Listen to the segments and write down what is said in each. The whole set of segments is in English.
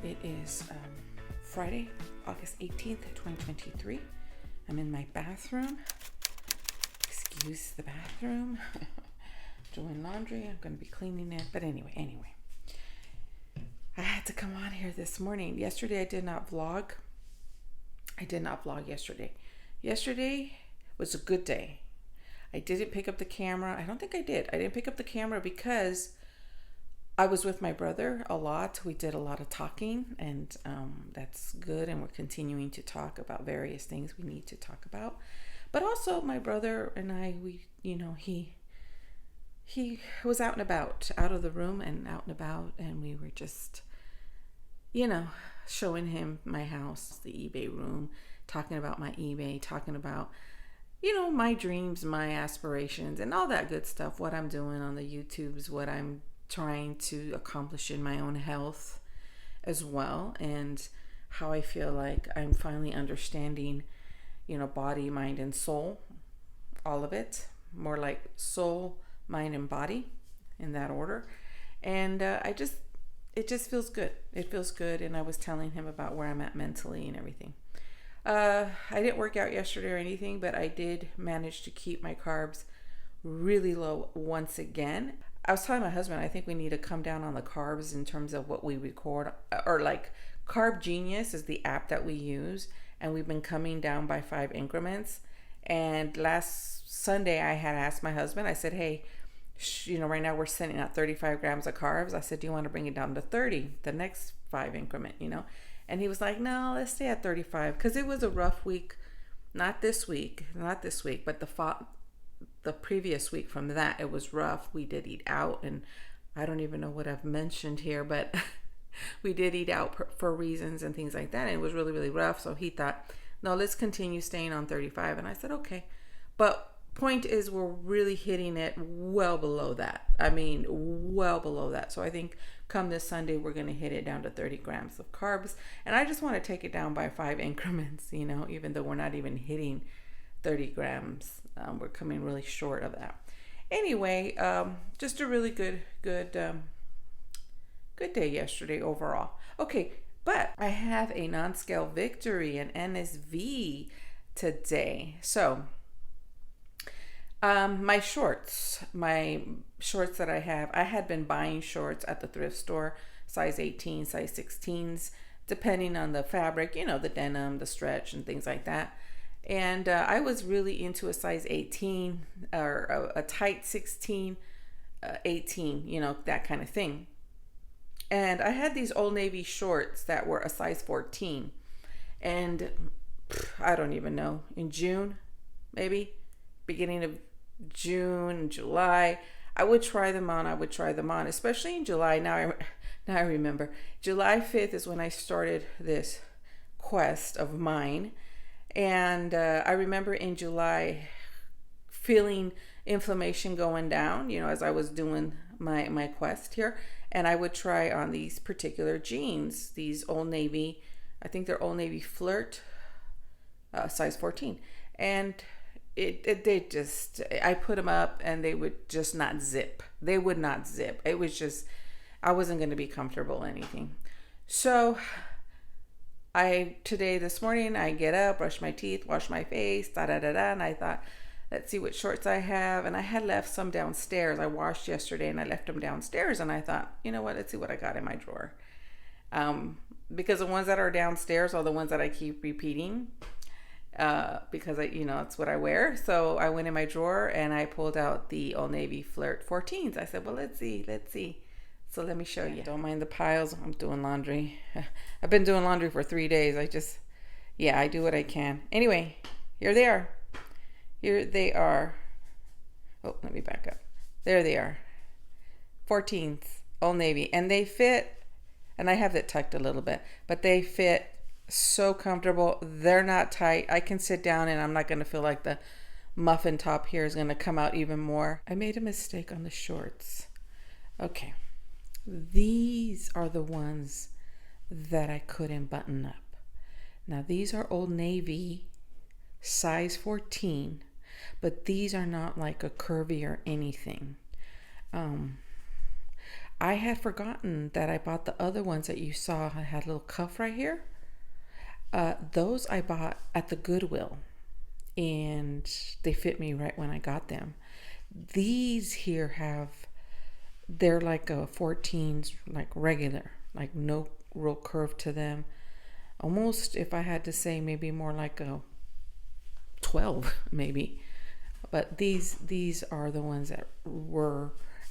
It is Friday, August 18th, 2023. I'm in my bathroom. Excuse the bathroom. Doing laundry. I'm going to be cleaning it. But anyway. I had to come on here this morning. Yesterday I did not vlog. Yesterday. Yesterday was a good day. I didn't pick up the camera. I don't think I did. I didn't pick up the camera because I was with my brother a lot. We did a lot of talking, and that's good. And we're continuing to talk about various things we need to talk about. But also my brother and I, he was out and about, out of the room and out and about. And we were just, showing him my house, the eBay room, talking about my eBay, talking about, my dreams, my aspirations, and all that good stuff. What I'm doing on the YouTubes, what I'm trying to accomplish in my own health as well, and how I feel like I'm finally understanding, body, mind, and soul, all of it, more like soul, mind, and body in that order. And it just feels good. It feels good. And I was telling him about where I'm at mentally and everything. I didn't work out yesterday or anything, but I did manage to keep my carbs really low once again. I was telling my husband, I think we need to come down on the carbs in terms of what we record, or like Carb Genius is the app that we use, and we've been coming down by 5 increments. And last Sunday I had asked my husband, I said, hey, right now we're sitting at 35 grams of carbs. I said, do you want to bring it down to 30, the next 5 increment, And he was like, no, let's stay at 35, because it was a rough week. Not this week, but the previous week from that, it was rough. We did eat out, and I don't even know what I've mentioned here, but we did eat out for reasons and things like that, and it was really, really rough. So he thought, no, let's continue staying on 35. And I said, okay. But point is, we're really hitting it well below that. Well below that. So I think come this Sunday, we're going to hit it down to 30 grams of carbs. And I just want to take it down by 5 increments, even though we're not even hitting 30 grams. We're coming really short of that. Anyway, just a really good day yesterday overall. Okay, but I have a non-scale victory, an NSV today. So my shorts that I had been buying shorts at the thrift store, size 18, size 16s, depending on the fabric, the denim, the stretch, and things like that. And I was really into a size 18 or a tight 16, 18, that kind of thing. And I had these Old Navy shorts that were a size 14. And I don't even know, in June, maybe, beginning of June, July, I would try them on, especially in July. Now I remember. July 5th is when I started this quest of mine. And I remember in July feeling inflammation going down, as I was doing my quest here. And I would try on these particular jeans, these Old Navy, I think they're Old Navy Flirt, size 14. And I put them up and they would just not zip. They would not zip. It was just, I wasn't going to be comfortable or anything. So this morning, I get up, brush my teeth, wash my face, and I thought, let's see what shorts I have. And I had left some downstairs. I washed yesterday and I left them downstairs. And I thought, you know what, let's see what I got in my drawer. Because the ones that are downstairs are the ones that I keep repeating. Because it's what I wear. So I went in my drawer and I pulled out the Old Navy Flirt 14s. I said, well, let's see. So let me show you. Don't mind the piles. I'm doing laundry. I've been doing laundry for 3 days. I do what I can. Anyway, here they are. Oh, let me back up. There they are. 14s, Old Navy. And they fit, and I have it tucked a little bit, but they fit so comfortable. They're not tight. I can sit down and I'm not going to feel like the muffin top here is going to come out even more. I made a mistake on the shorts. Okay. These are the ones that I couldn't button up. Now these are Old Navy size 14, but these are not like a curvy or anything. I had forgotten that I bought the other ones that you saw. I had a little cuff right here. Those I bought at the Goodwill, and they fit me right when I got them. These here they're like a 14s, like regular, like no real curve to them. Almost, if I had to say, maybe more like a 12 maybe. But these are the ones that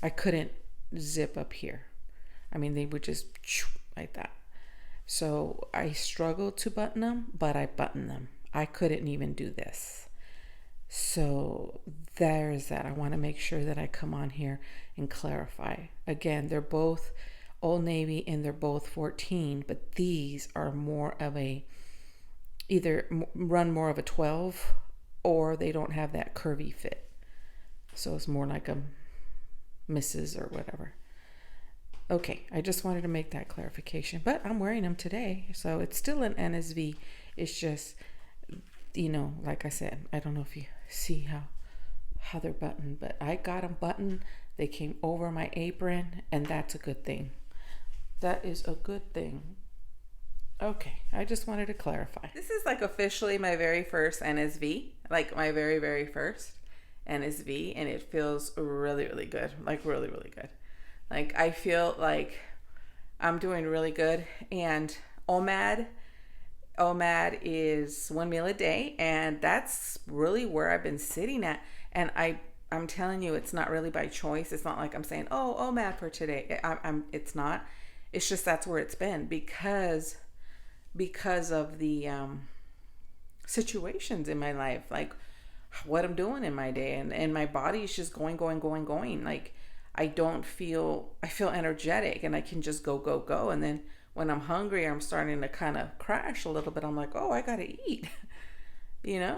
I couldn't zip up here. I mean, they would just like that. So I struggled to button them, but I buttoned them. I couldn't even do this. So there's that. I want to make sure that I come on here and clarify. Again, they're both Old Navy and they're both 14, but these are more of either run more of a 12 or they don't have that curvy fit. So it's more like a misses or whatever. Okay, I just wanted to make that clarification, but I'm wearing them today. So it's still an NSV. It's just, like I said, I don't know if you see how they're buttoned, but I got them buttoned. They came over my apron, and that's a good thing. That is a good thing. Okay, I just wanted to clarify. This is like officially my very first NSV, like my very, very first NSV, and it feels really, really good. Like really, really good. Like I feel like I'm doing really good. And OMAD is 1 meal a day, and that's really where I've been sitting at. And I'm telling you, it's not really by choice. It's not like I'm saying, oh, OMAD for today. It's not. It's just that's where it's been because of the situations in my life, like what I'm doing in my day, and my body is just going. Like I feel energetic, and I can just go. And then when I'm hungry, I'm starting to kind of crash a little bit. I'm like, oh, I gotta eat,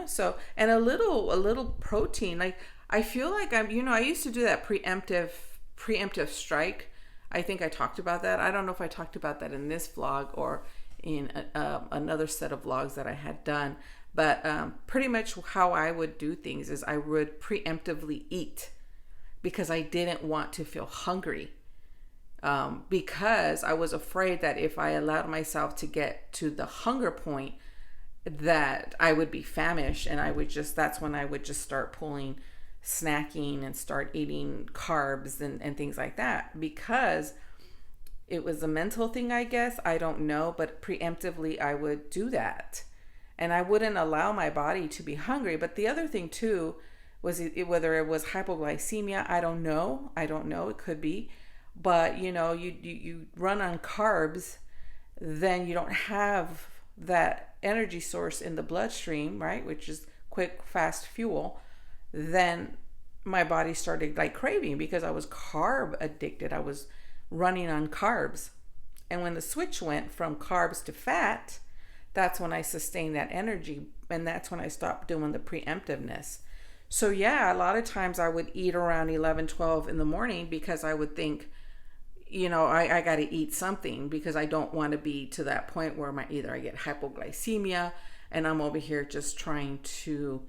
So, and a little protein. Like I feel like I used to do that preemptive strike. I think I talked about that. I don't know if I talked about that in this vlog or in another set of vlogs that I had done. But pretty much how I would do things is I would preemptively eat because I didn't want to feel hungry. Because I was afraid that if I allowed myself to get to the hunger point, that I would be famished, and that's when I would just start snacking and start eating carbs and things like that, because it was a mental thing, I guess. I don't know, but preemptively I would do that, and I wouldn't allow my body to be hungry. But the other thing too was whether it was hypoglycemia. I don't know. It could be. But you run on carbs, then you don't have that energy source in the bloodstream, right? Which is quick, fast fuel. Then my body started like craving because I was carb addicted. I was running on carbs. And when the switch went from carbs to fat, that's when I sustained that energy. And that's when I stopped doing the preemptiveness. So yeah, a lot of times I would eat around 11, 12 in the morning because I would think, I got to eat something because I don't want to be to that point where either I get hypoglycemia and I'm over here just trying to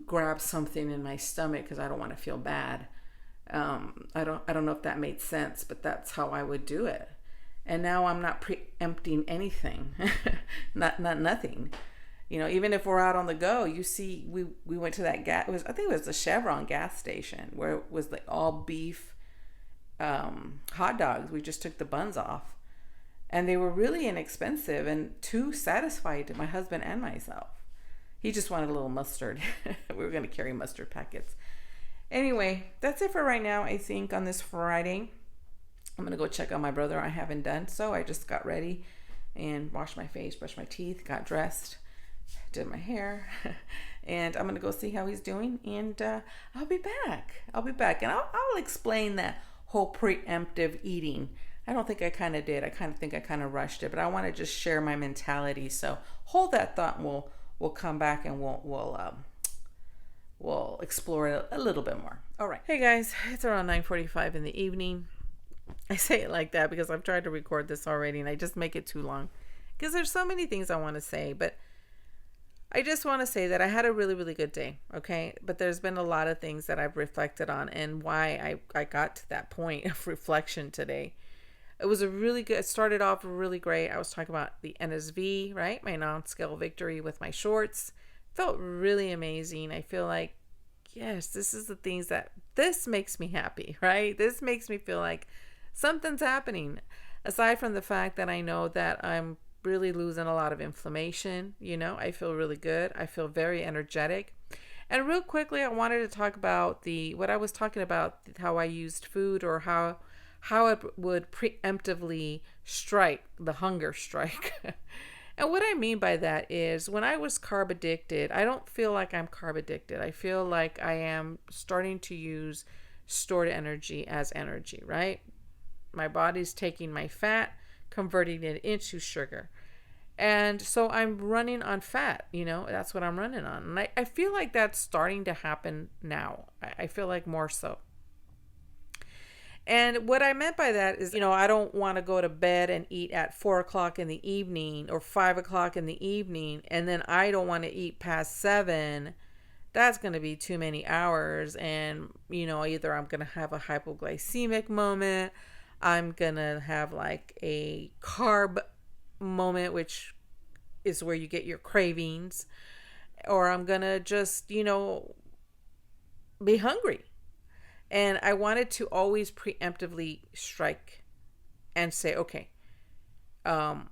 grab something in my stomach because I don't want to feel bad. I don't know if that made sense, but that's how I would do it. And now I'm not preempting anything, nothing. Even if we're out on the go, you see, we went to that I think it was the Chevron gas station where it was like all beef hot dogs. We just took the buns off, and they were really inexpensive and too satisfied my husband and myself. He just wanted a little mustard. We were going to carry mustard packets. Anyway, that's it for right now, I think, on this Friday. I'm going to go check on my brother. I haven't done so. I just got ready and washed my face, brushed my teeth, got dressed, did my hair, and I'm going to go see how he's doing, and I'll be back. And I'll explain that whole preemptive eating. I don't think I kind of did. I kind of think I kind of rushed it, but I want to just share my mentality. So hold that thought, and we'll come back and we'll explore it a little bit more. All right. Hey guys, it's around 9:45 in the evening. I say it like that because I've tried to record this already and I just make it too long because there's so many things I want to say, but I just want to say that I had a really, really good day. Okay. But there's been a lot of things that I've reflected on and why I got to that point of reflection today. It was a really good, it started off really great. I was talking about the NSV, right? My non-scale victory with my shorts. Felt really amazing. I feel like, yes, this is the things that, this makes me happy, right? This makes me feel like something's happening. Aside from the fact that I know that I'm really losing a lot of inflammation, I feel really good. I feel very energetic. And real quickly, I wanted to talk about what I was talking about, how I used food, or how it would preemptively strike the hunger strike. And what I mean by that is, when I was carb addicted, I don't feel like I'm carb addicted. I feel like I am starting to use stored energy as energy, right? My body's taking my fat, converting it into sugar. And so I'm running on fat, that's what I'm running on. And I feel like that's starting to happen now. I feel like more so. And what I meant by that is, I don't want to go to bed and eat at 4 o'clock in the evening or 5 o'clock in the evening. And then I don't want to eat past 7. That's going to be too many hours. And, either I'm going to have a hypoglycemic moment. I'm going to have like a carb moment, which is where you get your cravings. Or I'm going to just, be hungry. And I wanted to always preemptively strike and say, okay, I'm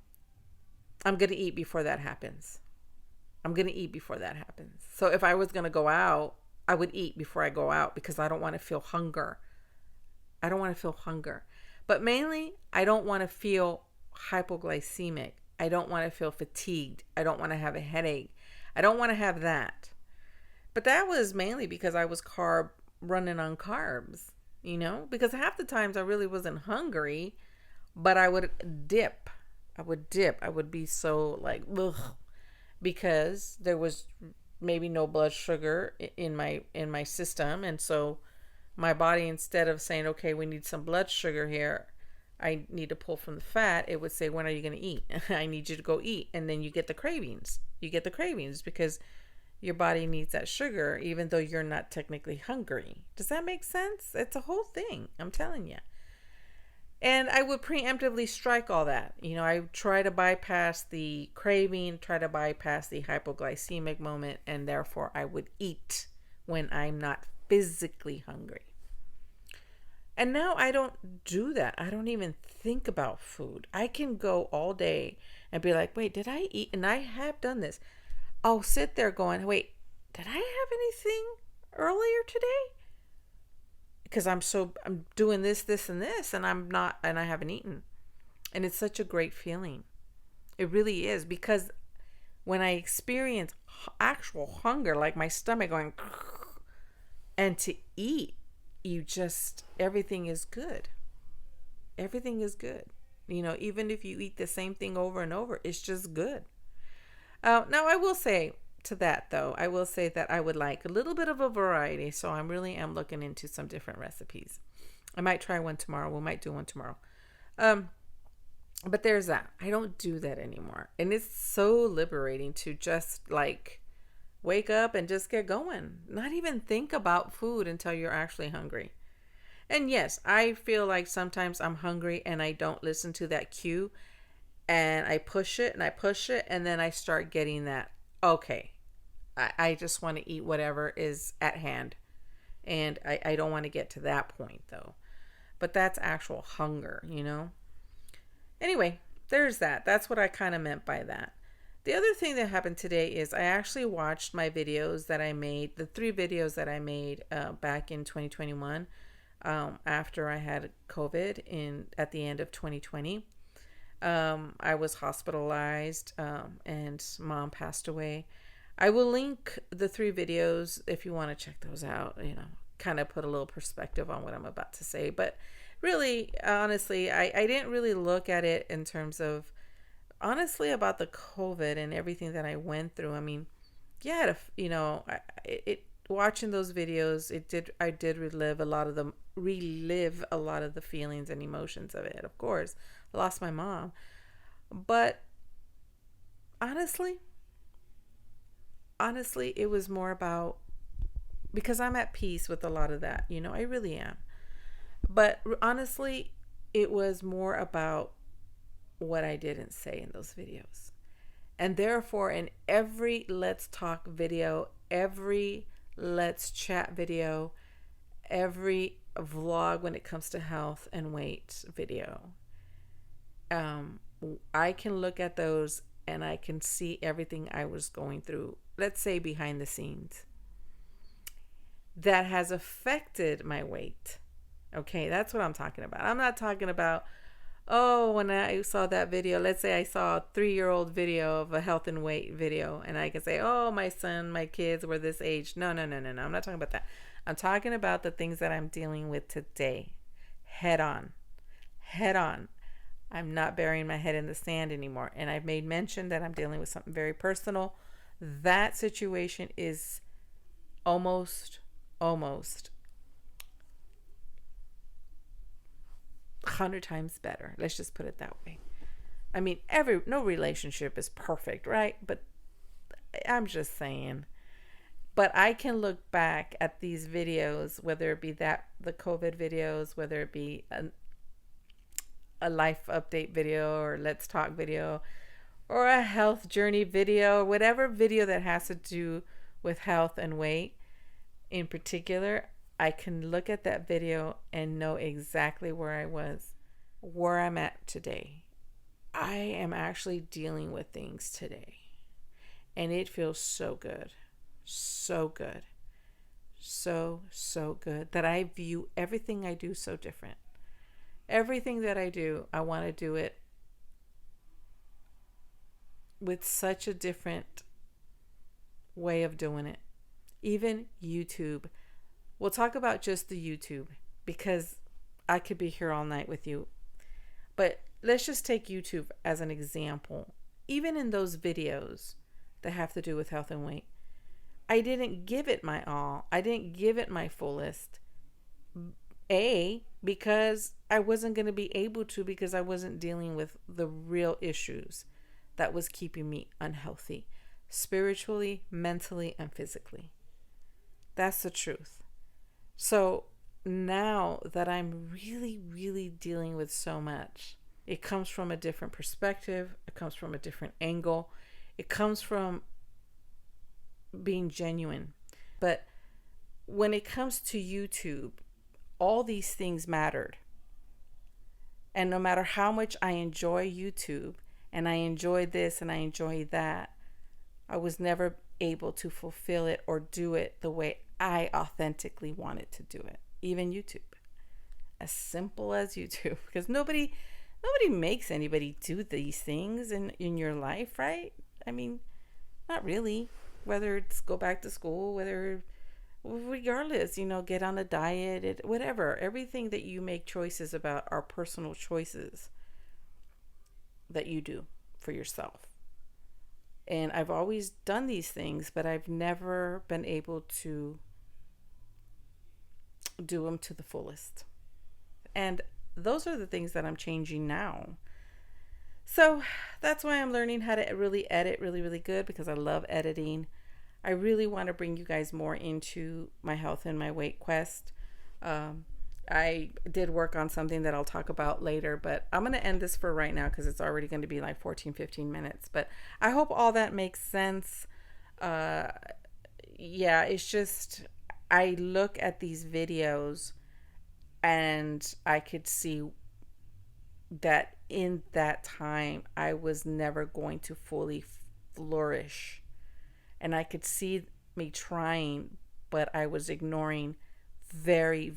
going to eat before that happens. I'm going to eat before that happens. So if I was going to go out, I would eat before I go out, because I don't want to feel hunger. I don't want to feel hunger. But mainly, I don't want to feel hypoglycemic. I don't want to feel fatigued. I don't want to have a headache. I don't want to have that. But that was mainly because I was running on carbs, because half the times I really wasn't hungry, but I would dip. I would be so like, ugh, because there was maybe no blood sugar in my system. And so my body, instead of saying, okay, we need some blood sugar here, I need to pull from the fat, it would say, when are you going to eat? I need you to go eat. And then you get the cravings. Because your body needs that sugar, even though you're not technically hungry. Does that make sense? It's a whole thing, I'm telling you. And I would preemptively strike all that. I try to bypass the craving, try to bypass the hypoglycemic moment, and therefore I would eat when I'm not physically hungry. And now I don't do that. I don't even think about food. I can go all day and be like, wait, did I eat? And I have done this. I'll sit there going, wait, did I have anything earlier today? Because I'm doing this, and this, and I haven't eaten. And it's such a great feeling. It really is, because when I experience actual hunger, like my stomach going, and to eat, everything is good. Everything is good. Even if you eat the same thing over and over, it's just good. Now, I will say to that, though, I would like a little bit of a variety. So I really am looking into some different recipes. I might try one tomorrow. We might do one tomorrow. But there's that. I don't do that anymore. And it's so liberating to just like wake up and just get going. Not even think about food until you're actually hungry. And yes, I feel like sometimes I'm hungry and I don't listen to that cue. And I push it, and then I start getting that, okay, I just want to eat whatever is at hand. And I don't want to get to that point, though. But that's actual hunger, Anyway, there's that. That's what I kind of meant by that. The other thing that happened today is I actually watched my videos that I made, the 3 videos that I made back in 2021 after I had COVID at the end of 2020. I was hospitalized, and Mom passed away. I will link the 3 videos if you want to check those out, kind of put a little perspective on what I'm about to say. But really, honestly, I didn't really look at it in terms of, honestly, about the COVID and everything that I went through. I mean, yeah, watching those videos, I did relive a lot of the feelings and emotions of it. Of course, I lost my mom, but honestly, honestly, it was more about, because I'm at peace with a lot of that, I really am. But honestly, it was more about what I didn't say in those videos. And therefore, in every Let's Talk video, every Let's Chat video, every vlog when it comes to health and weight video, I can look at those and I can see everything I was going through, let's say behind the scenes, that has affected my weight. Okay, that's what I'm talking about. I'm not talking about, oh, when I saw that video, let's say I saw a 3-year-old video of a health and weight video, and I can say, oh, my son, my kids were this age. No. I'm not talking about that. I'm talking about the things that I'm dealing with today, head on. I'm not burying my head in the sand anymore. And I've made mention that I'm dealing with something very personal. That situation is almost 100 times better. Let's just put it that way. I mean, no relationship is perfect, right? But I'm just saying. But I can look back at these videos, whether it be the COVID videos, whether it be a life update video or Let's Talk video or a health journey video, whatever video that has to do with health and weight in particular, I can look at that video and know exactly where I was, where I'm at today. I am actually dealing with things today, and it feels so good. So good. So good that I view everything I do so different. Everything that I do, I want to do it with such a different way of doing it. Even YouTube. We'll talk about just the YouTube because I could be here all night with you. But let's just take YouTube as an example. Even in those videos that have to do with health and weight, I didn't give it my all. I didn't give it my fullest. Because I wasn't going to be able to, because I wasn't dealing with the real issues that was keeping me unhealthy, spiritually, mentally, and physically. That's the truth. So now that I'm really dealing with so much, it comes from a different perspective. It comes from a different angle. It comes from being genuine. But when it comes to YouTube, all these things mattered. And no matter how much I enjoy YouTube, and I enjoy this and I enjoy that, I was never able to fulfill it or do it the way I authentically wanted to do it. Even YouTube. As simple as YouTube. Because nobody makes anybody do these things in your life, right? I mean, not really. Whether it's go back to school, regardless, get on a diet, whatever. Everything that you make choices about are personal choices that you do for yourself. And I've always done these things, but I've never been able to do them to the fullest. And those are the things that I'm changing now. So that's why I'm learning how to really edit really good, because I love editing. I really want to bring you guys more into my health and my weight quest. I did work on something that I'll talk about later, but I'm going to end this for right now because it's already going to be like 14-15 minutes. But I hope all that makes sense. Yeah, it's just, I look at these videos and I could see that in that time I was never going to fully flourish. And I could see me trying, but I was ignoring very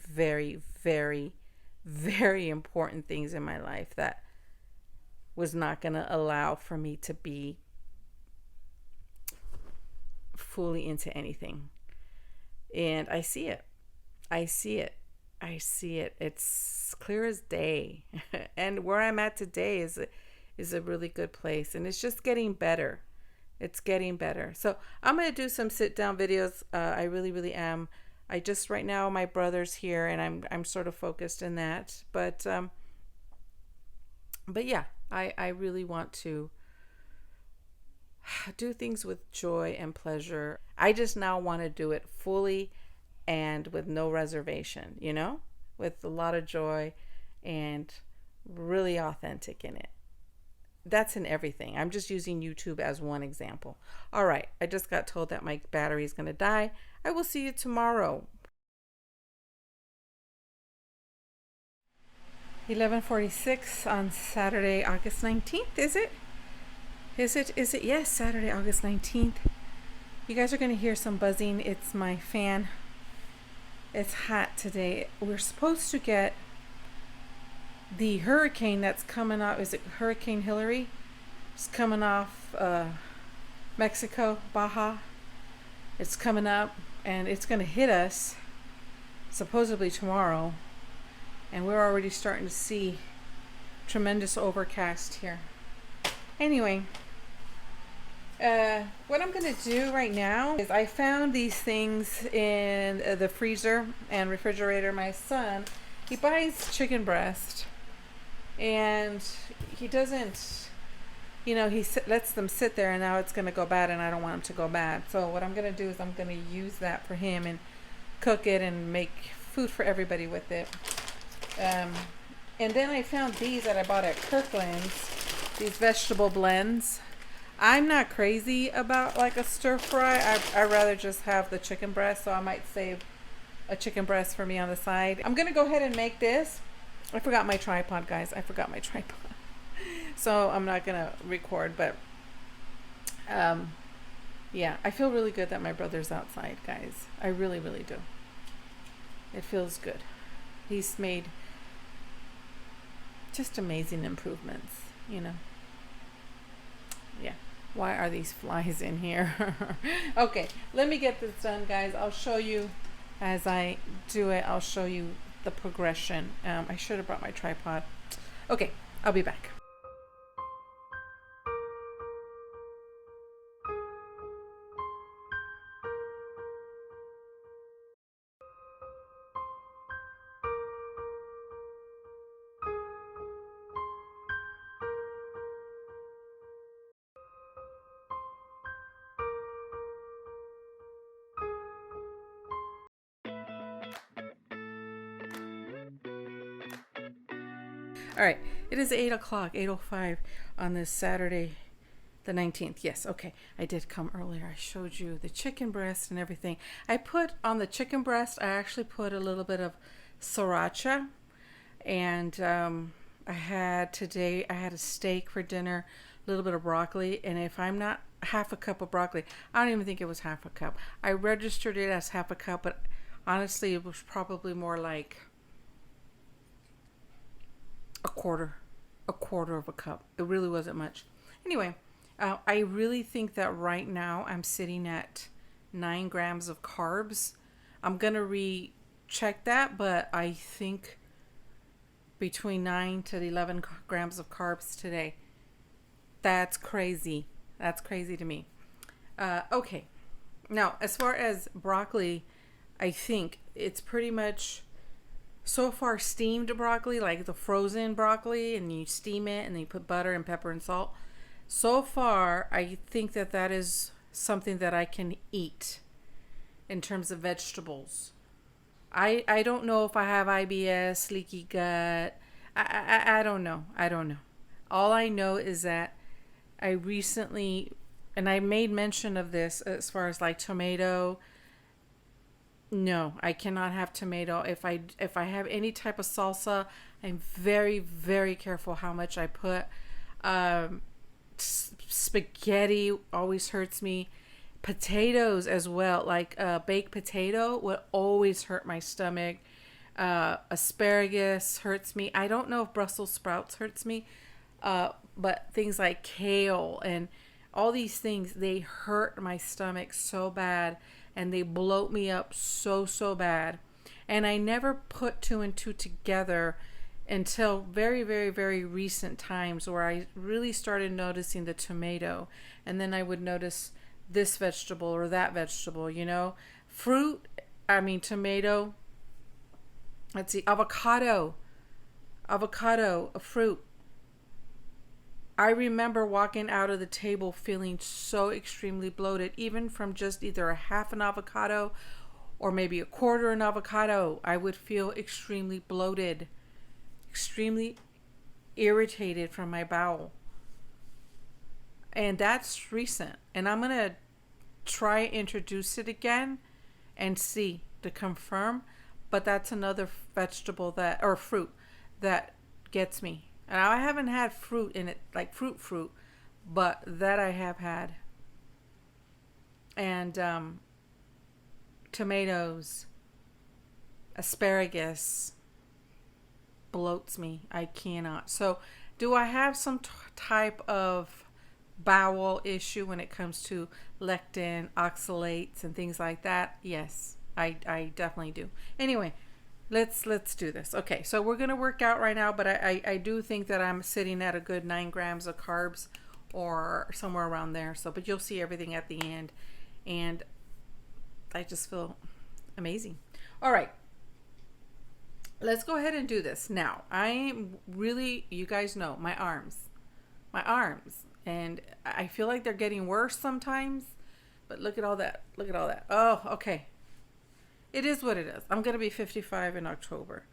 important things in my life that was not going to allow for me to be fully into anything. And I see it. It's clear as day. And where I'm at today is a really good place, and it's just getting better. It's getting better. So I'm going to do some sit down videos. I really am. I just, right now, my brother's here and I'm sort of focused in that. But yeah, I really want to do things with joy and pleasure. I just now want to do it fully and with no reservation, with a lot of joy and really authentic in it. That's in everything. I'm just using YouTube as one example. All right, I just got told that my battery is going to die. I will see you tomorrow. 11:46 on Saturday, August 19th, is it? Is it? Yes, Saturday, August 19th. You guys are going to hear some buzzing. It's my fan. It's hot today. We're supposed to get the hurricane that's coming off. Is it Hurricane Hillary? It's coming off Mexico, Baja. It's coming up and it's going to hit us supposedly tomorrow. And we're already starting to see tremendous overcast here. Anyway, what I'm going to do right now is I found these things in the freezer and refrigerator. My son, he buys chicken breast and he doesn't, he lets them sit there and now it's going to go bad and I don't want them to go bad. So what I'm going to do is I'm going to use that for him and cook it and make food for everybody with it. And then I found these that I bought at Kirkland's, these vegetable blends. I'm not crazy about like a stir fry. I rather just have the chicken breast, so I might save a chicken breast for me on the side. I'm gonna go ahead and make this. I forgot my tripod, guys. I forgot my tripod. So I'm not gonna record, but yeah, I feel really good that my brother's outside, guys. I really, really do. It feels good. He's made just amazing improvements, Yeah. Why are these flies in here? Okay, let me get this done, guys. I'll show you as I do it. I'll show you the progression. I should have brought my tripod. Okay, I'll be back. All right, it is 8 o'clock, 8:05 on this Saturday, the 19th. Yes, okay, I did come earlier. I showed you the chicken breast and everything. I put on the chicken breast, I actually put a little bit of sriracha. And I had a steak for dinner, a little bit of broccoli. And if I'm not half a cup of broccoli, I don't even think it was half a cup. I registered it as half a cup, but honestly, it was probably more like a quarter of a cup. It really wasn't much. Anyway, I really think that right now I'm sitting at 9 grams of carbs. I'm going to recheck that, but I think between 9 to 11 grams of carbs today. That's crazy. That's crazy to me. Okay. Now, as far as broccoli, I think it's pretty much so far steamed broccoli, like the frozen broccoli, and you steam it and then you put butter and pepper and salt. So far, I think that is something that I can eat in terms of vegetables. I don't know if I have IBS, leaky gut. I don't know. All I know is that I recently, and I made mention of this as far as like tomato. No, I cannot have tomato. If I have any type of salsa, I'm very, very careful how much I put. Spaghetti always hurts me. Potatoes as well, like baked potato would always hurt my stomach. Asparagus hurts me. I don't know if Brussels sprouts hurts me, but things like kale and all these things, they hurt my stomach so bad. And they bloat me up so bad. And I never put 2 and 2 together until very, very, very recent times where I really started noticing the tomato. And then I would notice this vegetable or that vegetable, Fruit, tomato. Let's see, avocado, a fruit. I remember walking out of the table feeling so extremely bloated, even from just either a half an avocado or maybe a quarter an avocado. I would feel extremely bloated, extremely irritated from my bowel. And that's recent. And I'm going to try introduce it again and see to confirm. But that's another vegetable that, or fruit, that gets me. And I haven't had fruit in it, like fruit, but that I have had. And tomatoes, asparagus bloats me. I cannot. So do I have some type of bowel issue when it comes to lectin, oxalates, and things like that? Yes, I definitely do. Anyway, let's do this. Okay, so we're gonna work out right now, but I do think that I'm sitting at a good 9 grams of carbs or somewhere around there. So, but you'll see everything at the end, and I just feel amazing. All right, let's go ahead and do this now. I'm really, you guys know, my arms, and I feel like they're getting worse sometimes. But look at all that. Look at all that. Oh, okay. It is what it is. I'm going to be 55 in October.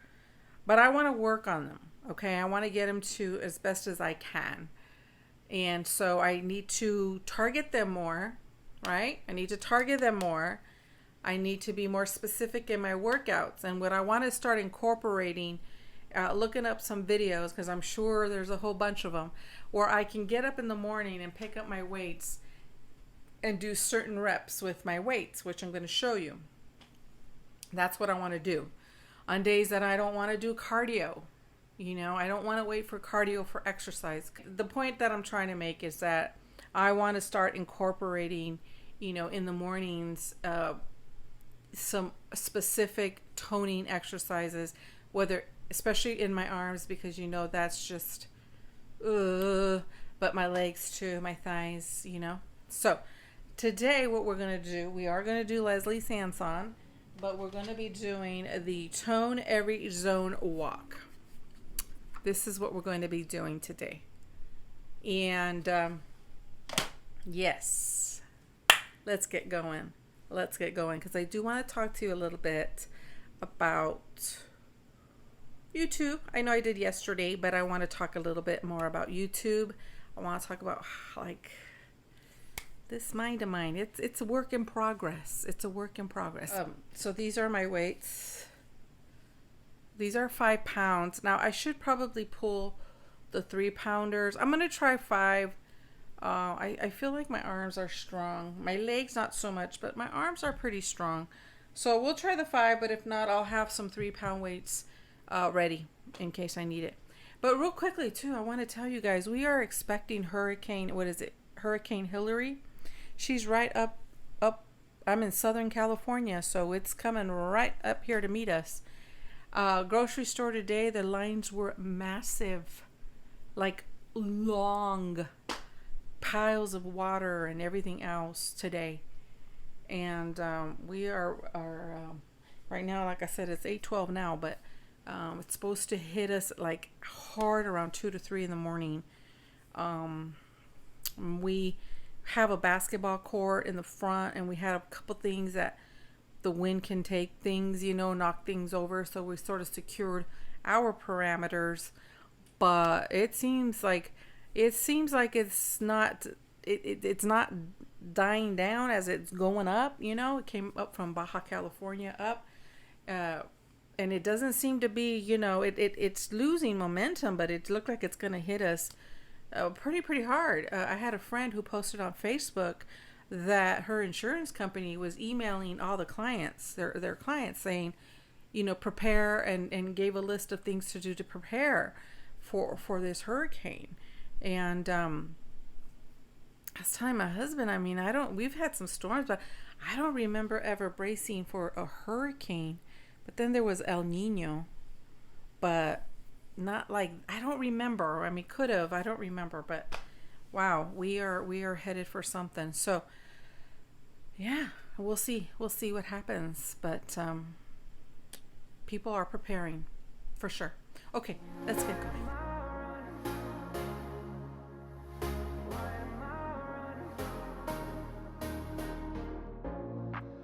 But I want to work on them, okay? I want to get them to as best as I can. And so I need to target them more, right? I need to target them more. I need to be more specific in my workouts. And what I want to start incorporating, looking up some videos, because I'm sure there's a whole bunch of them, where I can get up in the morning and pick up my weights and do certain reps with my weights, which I'm going to show you. That's what I want to do. On days that I don't want to do cardio, you know, I don't want to wait for cardio for exercise. The point that I'm trying to make is that I want to start incorporating, you know, in the mornings, some specific toning exercises, whether, especially in my arms, because, you know, that's just, but my legs too, my thighs, you know. So today what we're going to do, we are going to do Leslie Sanson, but we're going to be doing the Tone Every Zone Walk. This is what we're going to be doing today. And yes, let's get going. Let's get going, because I do want to talk to you a little bit about YouTube. I know I did yesterday, but I want to talk a little bit more about YouTube. I want to talk about, like, this mind of mine. It's a work in progress. It's a work in progress. So these are my weights. These are 5 pounds. Now I should probably pull the 3-pounders. I'm gonna try 5. I feel like my arms are strong. My legs not so much, but my arms are pretty strong. So we'll try the 5, but if not, I'll have some 3-pound weights ready in case I need it. But real quickly too, I want to tell you guys, we are expecting Hurricane Hillary. She's right up. I'm in Southern California, so it's coming right up here to meet us. Grocery store today, the lines were massive, like long piles of water and everything else today. And we are right now, like I said, it's 8:12 now, but it's supposed to hit us like hard around 2 to 3 in the morning. We have a basketball court in the front, and we had a couple things that the wind can take things, you know, knock things over. So we sort of secured our parameters, but it seems like it's not dying down as it's going up. You know, it came up from Baja California up, and it doesn't seem to be, you know, it's losing momentum, but it looked like it's going to hit us pretty hard. I had a friend who posted on Facebook that her insurance company was emailing all the clients, their clients, saying, you know, prepare, and gave a list of things to do to prepare for this hurricane. And I was telling my husband, I mean, we've had some storms, but I don't remember ever bracing for a hurricane. But then there was El Nino, but not like, I don't remember. I mean, could have, I don't remember, but wow, we are headed for something. So yeah, we'll see what happens, but people are preparing for sure. Okay, let's get going.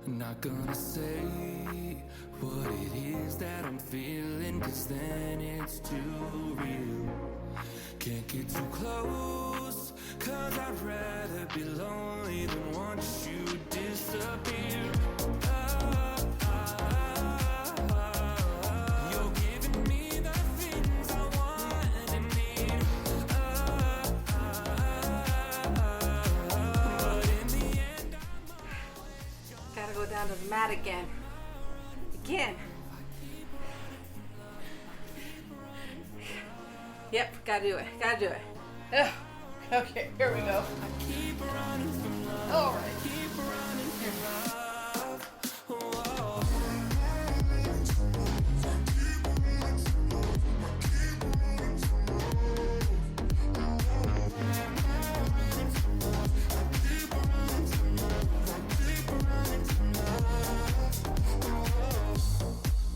Not gonna say what it is that I'm feeling, 'cause then it's too real. Can't get too close, 'cause I'd rather be lonely than watch you disappear. You're giving me the things I want and need. But in the end, Gotta go down to the mat again. Yep, gotta do it. Ugh. Okay, here we go. All right.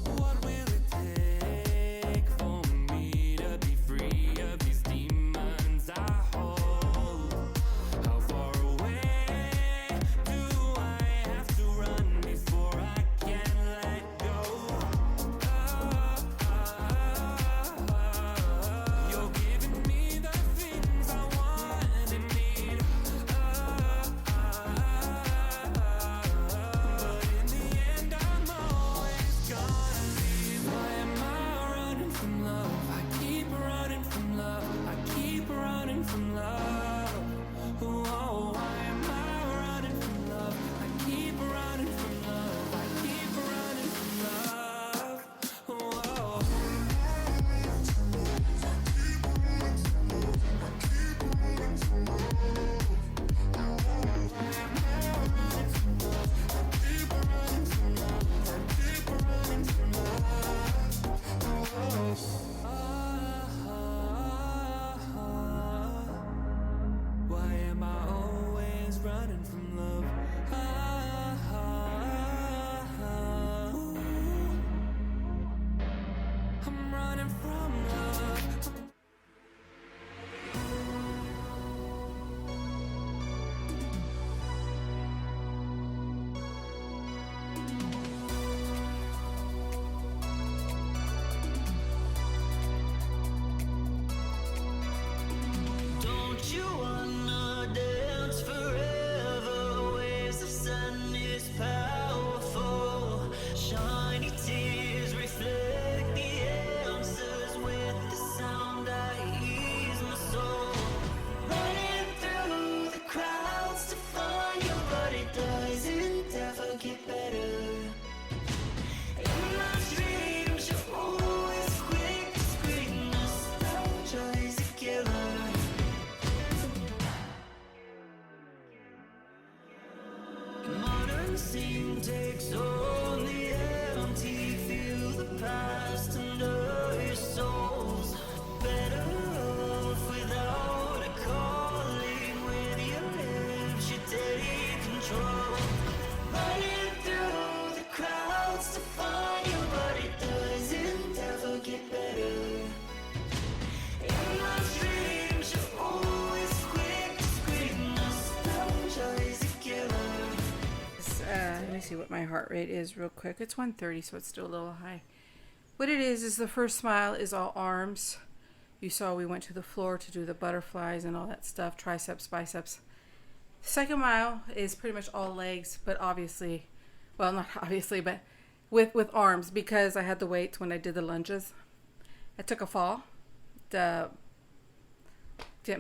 what will it take for me to be free of these demons I hold? How far away do I have to run before I can let go? You're giving me the things I want and need. But in the end, I'm always gonna leave. Why am I running from love? I keep running from love. I keep running from love. Oh, why am I running from love? I keep running from love. I keep running from love. Oh. Why am I always running from love? I'm running from love. Don't you wanna dance forever? Waves of sadness powerful. Shiny tears reflect the answers. With the sound I ease my soul. Running through the crowds to find you, but it doesn't ever get better. In my dreams, you're always quick to scream. Nostalgia is a killer. Modern scene takes on the empty. Feel the past under your souls. Better off without a calling. With your lips, you take control. Running through the crowds to find you, but it doesn't ever get better. In my dreams, you're always quick to scream. Nostalgia is a killer. Let me see what my heart rate is real quick. It's 130, so it's still a little high. What it is the first smile is all arms. You saw we went to the floor to do the butterflies and all that stuff, triceps, biceps. Second mile is pretty much all legs, but obviously, well, not obviously, but with arms, because I had the weights when I did the lunges. I took a fall. Didn't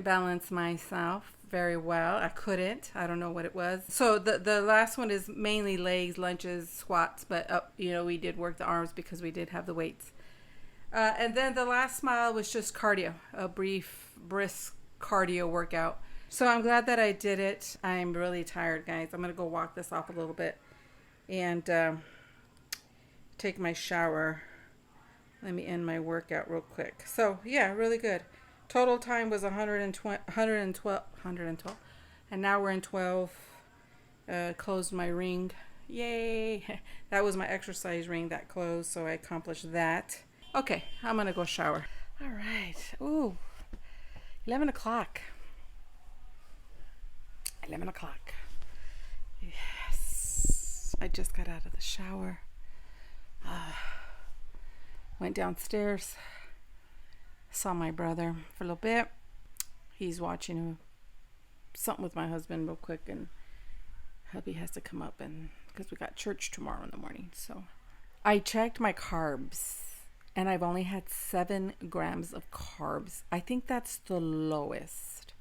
balance myself very well. I couldn't. I don't know what it was. So the last one is mainly legs, lunges, squats, but we did work the arms because we did have the weights. And then the last mile was just cardio, a brisk cardio workout. So I'm glad that I did it. I'm really tired, guys. I'm gonna go walk this off a little bit and take my shower. Let me end my workout real quick. So yeah, really good. Total time was 112, and now we're in 12. Closed my ring. Yay! That was my exercise ring that closed, so I accomplished that. Okay, I'm gonna go shower. All right. Ooh, 11 o'clock. 11 o'clock. Yes. I just got out of the shower. Went downstairs. Saw my brother for a little bit. He's watching something with my husband real quick, and hubby has to come up and because we got church tomorrow in the morning. So I checked my carbs, and I've only had 7 grams of carbs. I think that's the lowest.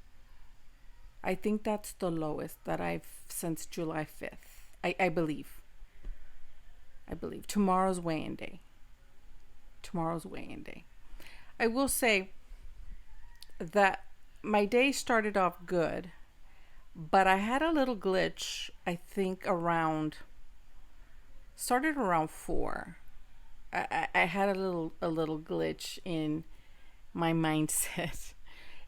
I think that's the lowest that I've since July 5th. I believe. Tomorrow's weigh-in day. I will say that my day started off good, but I had a little glitch, I think started around 4. I had a little glitch in my mindset.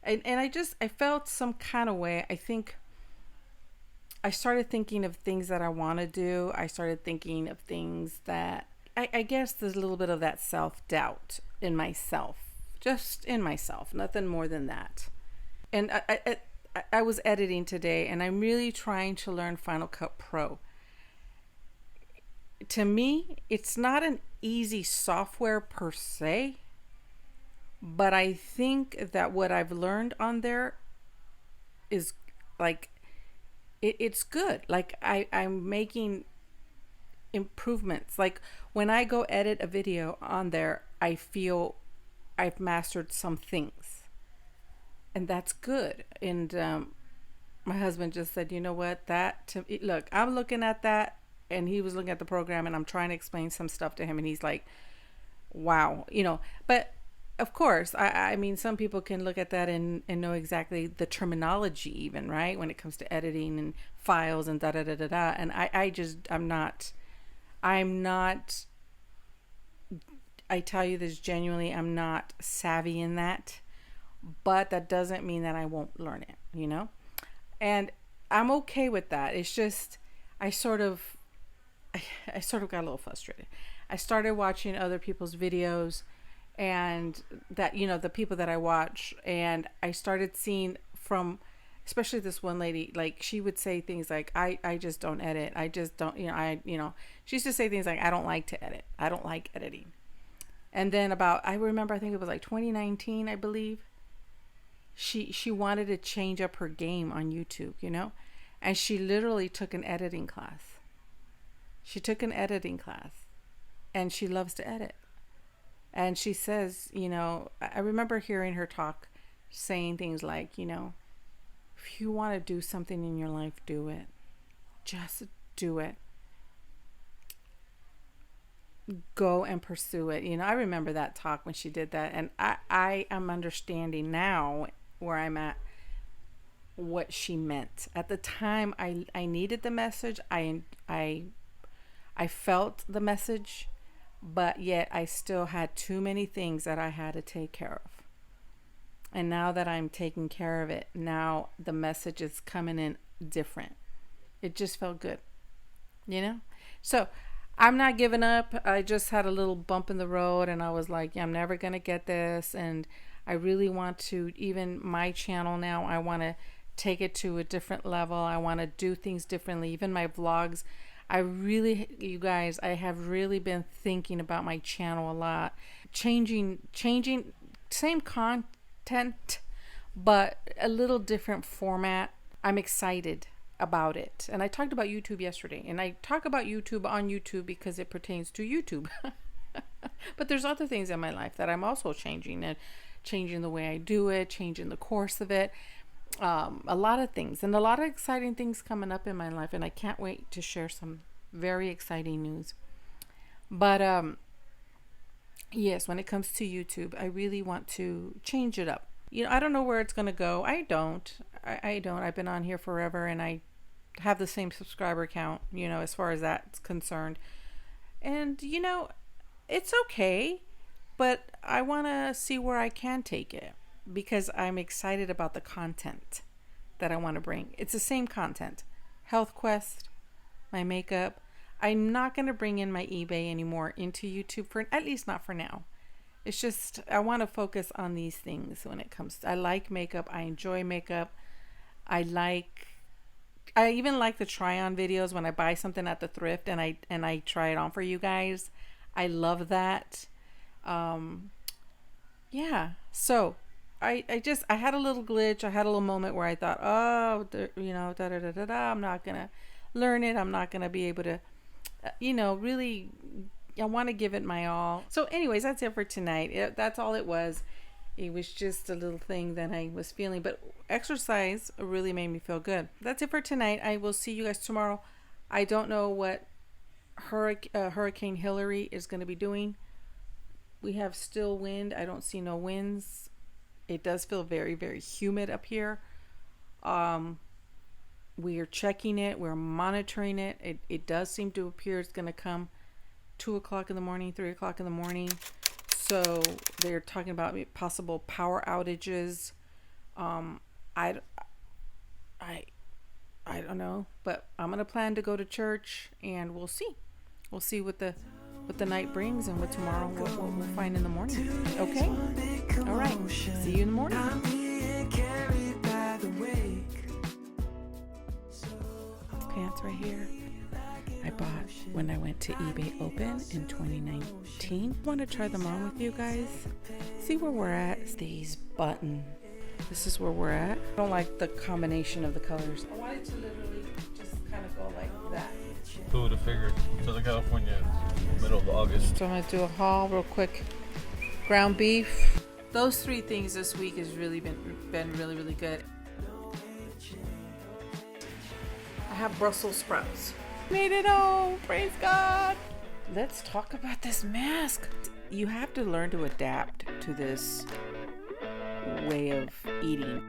And I felt some kind of way. I think I started thinking of things that I want to do. I started thinking of things that I guess there's a little bit of that self-doubt in myself, just in myself, nothing more than that. And I was editing today, and I'm really trying to learn Final Cut Pro. To me, it's not an easy software per se, but I think that what I've learned on there is like, it's good. Like I'm making improvements. Like when I go edit a video on there, I feel I've mastered some things, and that's good. And my husband just said, you know what, look, I'm looking at that, and he was looking at the program, and I'm trying to explain some stuff to him, and he's like, wow, but of course, I mean, some people can look at that and know exactly the terminology even, right? When it comes to editing and files and da-da-da-da-da. And I'm not, I tell you this genuinely, I'm not savvy in that, but that doesn't mean that I won't learn it, And I'm okay with that. It's just, I sort of got a little frustrated. I started watching other people's videos, and that, the people that I watch, and I started seeing from, especially this one lady, like she would say things like, I just don't edit. I just don't, she used to say things like, I don't like to edit. I don't like editing. And then I think it was like 2019, I believe. She wanted to change up her game on YouTube, and she literally took an editing class. And she loves to edit. And she says, I remember hearing her talk, saying things like, if you want to do something in your life, do it. Just do it. Go and pursue it. I remember that talk when she did that. And I am understanding now where I'm at, what she meant. At the time, I needed the message. I felt the message. But yet I still had too many things that I had to take care of. And now that I'm taking care of it, now the message is coming in different. It just felt good, So I'm not giving up. I just had a little bump in the road, and I was like, I'm never going to get this. And I really want to, even my channel now, I want to take it to a different level. I want to do things differently. Even my vlogs, you guys, I have really been thinking about my channel a lot. Changing, same content, but a little different format. I'm excited about it. And I talked about YouTube yesterday, and I talk about YouTube on YouTube because it pertains to YouTube. But there's other things in my life that I'm also changing, and changing the way I do it, changing the course of it. A lot of things, and a lot of exciting things coming up in my life, and I can't wait to share some very exciting news. But yes, when it comes to YouTube, I really want to change it up. I don't know where it's going to go. I don't. I've been on here forever, and I have the same subscriber count, as far as that's concerned. And it's okay, but I want to see where I can take it, because I'm excited about the content that I want to bring. It's the same content. Health Quest, my makeup. I'm not going to bring in my eBay anymore into YouTube, at least not for now. It's just, I want to focus on these things when it comes to, I like makeup. I enjoy makeup. I like I even like the try on videos when I buy something at the thrift and I try it on for you guys. I love that. Yeah. So I had a little glitch. I had a little moment where I thought, oh, you know, da da da da da. I'm not gonna learn it. I'm not gonna be able to, you know, really. I want to give it my all. So, anyways, that's it for tonight. That's all it was. It was just a little thing that I was feeling, but exercise really made me feel good. That's it for tonight. I will see you guys tomorrow. I don't know what Hurricane Hillary is going to be doing. We have still wind. I don't see no winds. It does feel very, very humid up here. We are checking it. We're monitoring it. It does seem to appear it's going to come 2 o'clock in the morning, 3 o'clock in the morning. So they're talking about possible power outages. I don't know, but I'm gonna plan to go to church, and we'll see. We'll see what the night brings, and what tomorrow we'll find in the morning. Okay. All right. See you in the morning. Pants right here. I bought when I went to eBay Open in 2019. Want to try them on with you guys? See where we're at. It's these button. This is where we're at. I don't like the combination of the colors. I wanted to literally just kind of go like that. Who would have figured? Southern California, middle of August. So I'm going to do a haul real quick. Ground beef. Those 3 things this week has really been really, really good. I have Brussels sprouts. Made it home. Praise God. Let's talk about this mask. You have to learn to adapt to this way of eating.